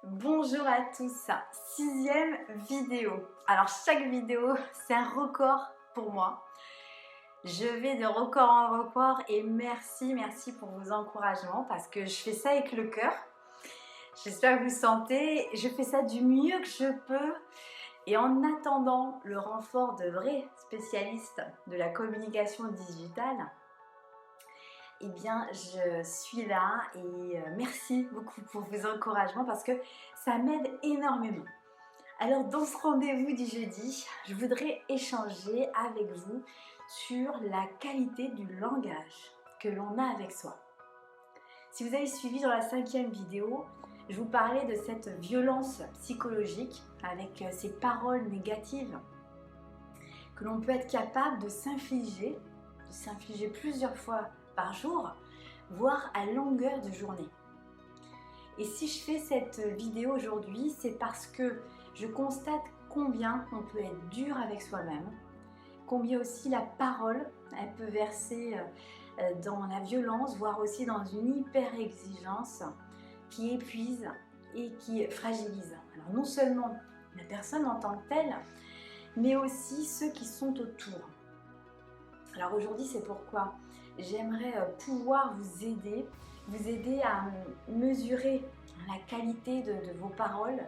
Bonjour à tous, 6e vidéo. Alors chaque vidéo c'est un record pour moi. Je vais de record en record et merci pour vos encouragements parce que je fais ça avec le cœur. J'espère que vous sentez, je fais ça du mieux que je peux et en attendant le renfort de vrais spécialistes de la communication digitale, eh bien je suis là et merci beaucoup pour vos encouragements parce que ça m'aide énormément. Alors dans ce rendez-vous du jeudi, je voudrais échanger avec vous sur la qualité du langage que l'on a avec soi. Si vous avez suivi dans la 5e vidéo, je vous parlais de cette violence psychologique avec ces paroles négatives que l'on peut être capable de s'infliger plusieurs fois par jour, voire à longueur de journée. Et si je fais cette vidéo aujourd'hui, c'est parce que je constate combien on peut être dur avec soi-même, combien aussi la parole, elle peut verser dans la violence, voire aussi dans une hyper-exigence qui épuise et qui fragilise. Alors non seulement la personne en tant que telle, mais aussi ceux qui sont autour. Alors aujourd'hui, c'est pourquoi j'aimerais pouvoir vous aider à mesurer la qualité de vos paroles.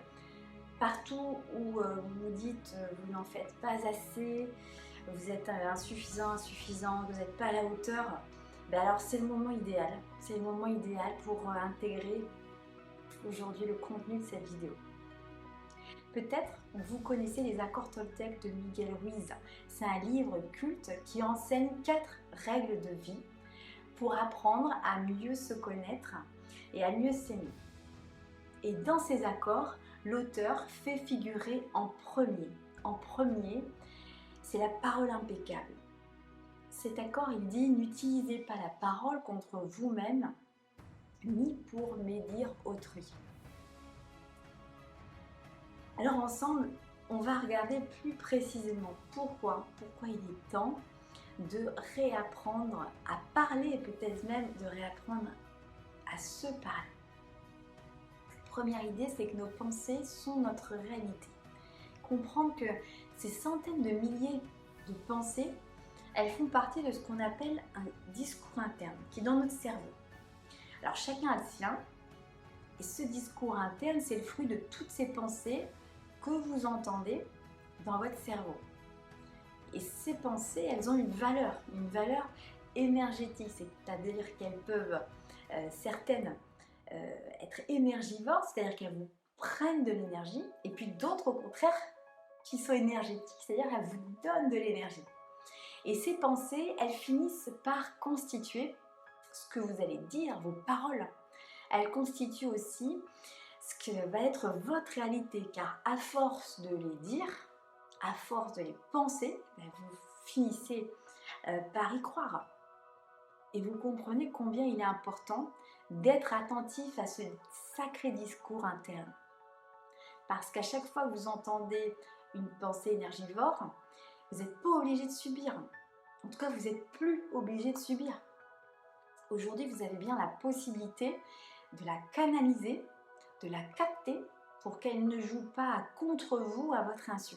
Partout où vous vous dites vous n'en faites pas assez, vous êtes insuffisant, vous n'êtes pas à la hauteur, ben alors c'est le moment idéal. C'est le moment idéal pour intégrer aujourd'hui le contenu de cette vidéo. Peut-être vous connaissez les accords Toltec de Miguel Ruiz. C'est un livre culte qui enseigne 4 règles de vie pour apprendre à mieux se connaître et à mieux s'aimer. Et dans ces accords, l'auteur fait figurer en premier, c'est la parole impeccable. Cet accord, il dit « N'utilisez pas la parole contre vous-même, ni pour médire autrui ». Alors ensemble, on va regarder plus précisément pourquoi il est temps de réapprendre à parler et peut-être même de réapprendre à se parler. Première idée, c'est que nos pensées sont notre réalité. Comprendre que ces centaines de milliers de pensées, elles font partie de ce qu'on appelle un discours interne, qui est dans notre cerveau. Alors chacun a le sien, et ce discours interne, c'est le fruit de toutes ces pensées que vous entendez dans votre cerveau. Et ces pensées, elles ont une valeur énergétique, c'est-à-dire qu'elles peuvent, certaines, être énergivores, c'est-à-dire qu'elles vous prennent de l'énergie, et puis d'autres au contraire qui sont énergétiques, c'est-à-dire qu'elles vous donnent de l'énergie. Et ces pensées, elles finissent par constituer ce que vous allez dire, vos paroles. Elles constituent aussi ce que va être votre réalité, car à force de les dire, à force de les penser, vous finissez par y croire. Et vous comprenez combien il est important d'être attentif à ce sacré discours interne. Parce qu'à chaque fois que vous entendez une pensée énergivore, vous n'êtes pas obligé de subir. En tout cas, vous n'êtes plus obligé de subir. Aujourd'hui, vous avez bien la possibilité de la canaliser, de la capter pour qu'elle ne joue pas contre vous à votre insu.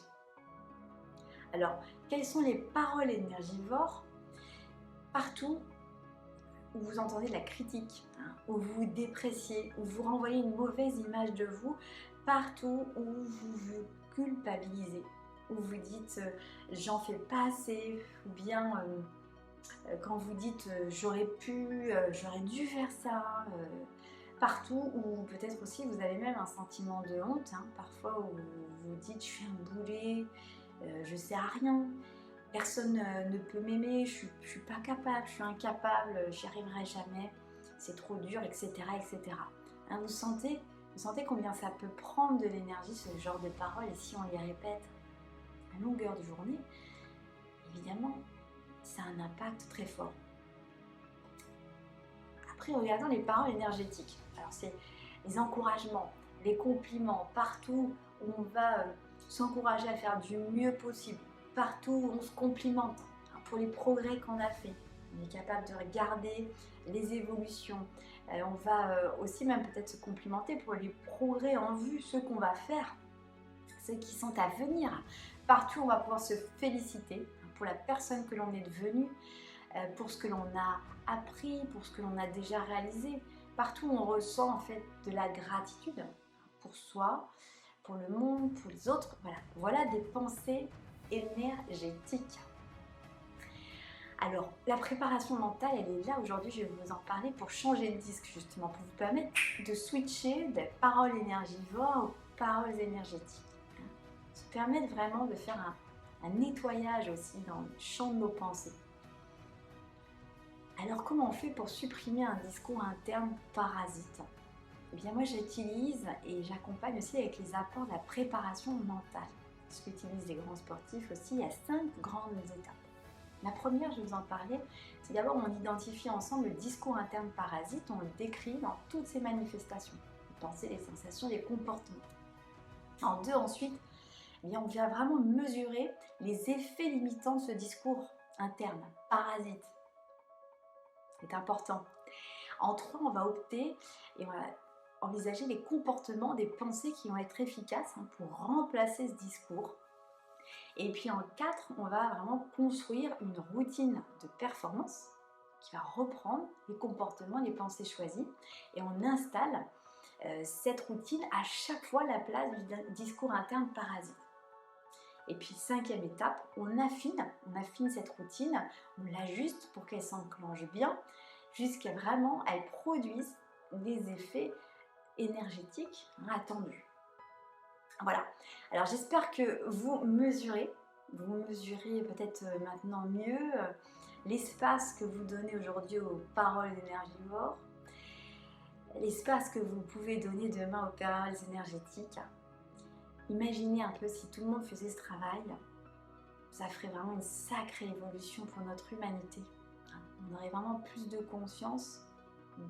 Alors, quelles sont les paroles énergivores? Partout où vous entendez de la critique, où vous vous dépréciez, où vous renvoyez une mauvaise image de vous, partout où vous vous culpabilisez, où vous dites j'en fais pas assez, ou bien quand vous dites j'aurais pu, j'aurais dû faire ça, partout où peut-être aussi vous avez même un sentiment de honte, parfois où vous dites je suis un boulet, je sais à rien, personne ne peut m'aimer, je suis pas capable, je suis incapable, j'y arriverai jamais, c'est trop dur, etc. Vous sentez combien ça peut prendre de l'énergie, ce genre de paroles, et si on les répète à longueur de journée, évidemment, ça a un impact très fort. Après, regardons les paroles énergétiques. Alors, c'est les encouragements, les compliments, partout où on va s'encourager à faire du mieux possible, partout où on se complimente pour les progrès qu'on a fait, On est capable de regarder les évolutions. On va aussi même peut-être se complimenter pour les progrès en vue, ceux qu'on va faire, ceux qui sont à venir. Partout, on va pouvoir se féliciter pour la personne que l'on est devenue, pour ce que l'on a appris, pour ce que l'on a déjà réalisé. Partout, on ressent en fait de la gratitude pour soi, pour le monde, pour les autres. Voilà des pensées énergétiques. Alors, la préparation mentale, elle est là aujourd'hui, je vais vous en parler pour changer de disque justement, pour vous permettre de switcher des paroles énergivores aux paroles énergétiques. Se permettre vraiment de faire un nettoyage aussi dans le champ de nos pensées. Alors, comment on fait pour supprimer un discours interne parasite ? Eh bien, moi, j'utilise et j'accompagne aussi avec les apports de la préparation mentale. Ce qu'utilisent les grands sportifs aussi, il y a 5 grandes étapes. La première, je vais vous en parler, c'est d'abord on identifie ensemble le discours interne parasite, on le décrit dans toutes ses manifestations, les pensées, les sensations, les comportements. En 2, ensuite, eh bien, on vient vraiment mesurer les effets limitants de ce discours interne parasite. C'est important. En 3, on va opter et on va envisager les comportements des pensées qui vont être efficaces pour remplacer ce discours. Et puis en 4, on va vraiment construire une routine de performance qui va reprendre les comportements, les pensées choisies. Et on installe cette routine à chaque fois à la place du discours interne parasite. Et puis 5e étape, on affine cette routine, on l'ajuste pour qu'elle s'enclenche bien, jusqu'à vraiment elle produise des effets énergétiques attendus. Voilà, alors j'espère que vous mesurez peut-être maintenant mieux l'espace que vous donnez aujourd'hui aux paroles énergivores, l'espace que vous pouvez donner demain aux paroles énergétiques. Imaginez un peu si tout le monde faisait ce travail, ça ferait vraiment une sacrée évolution pour notre humanité. On aurait vraiment plus de conscience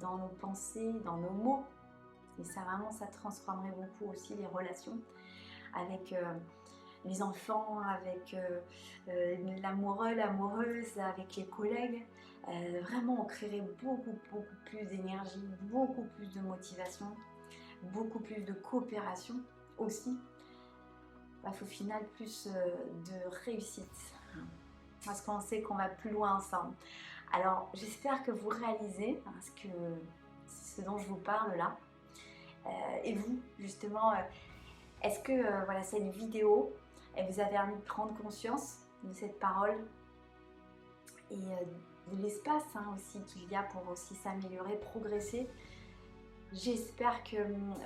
dans nos pensées, dans nos mots. Et ça transformerait beaucoup aussi les relations avec les enfants, avec l'amoureux, l'amoureuse, avec les collègues. Vraiment, on créerait beaucoup plus d'énergie, beaucoup plus de motivation, beaucoup plus de coopération aussi. Au final, plus de réussite. Parce qu'on sait qu'on va plus loin ensemble. Alors, j'espère que vous réalisez ce c'est ce dont je vous parle là. Et vous, justement, est-ce que cette vidéo, elle vous a permis de prendre conscience de cette parole et de l'espace aussi qu'il y a pour aussi s'améliorer, progresser. J'espère que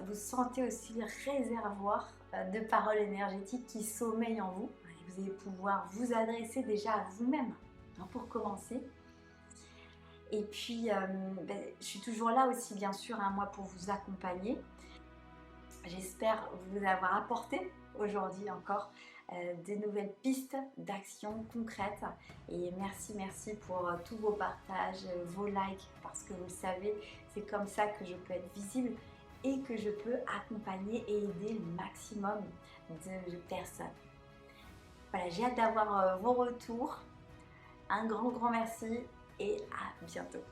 vous sentez aussi le réservoir de paroles énergétiques qui sommeillent en vous. Et vous allez pouvoir vous adresser déjà à vous-même pour commencer. Et puis, je suis toujours là aussi, bien sûr, moi, pour vous accompagner. J'espère vous avoir apporté aujourd'hui encore des nouvelles pistes d'action concrètes. Et merci pour tous vos partages, vos likes, parce que vous le savez, c'est comme ça que je peux être visible et que je peux accompagner et aider le maximum de personnes. Voilà, j'ai hâte d'avoir vos retours. Un grand merci et à bientôt.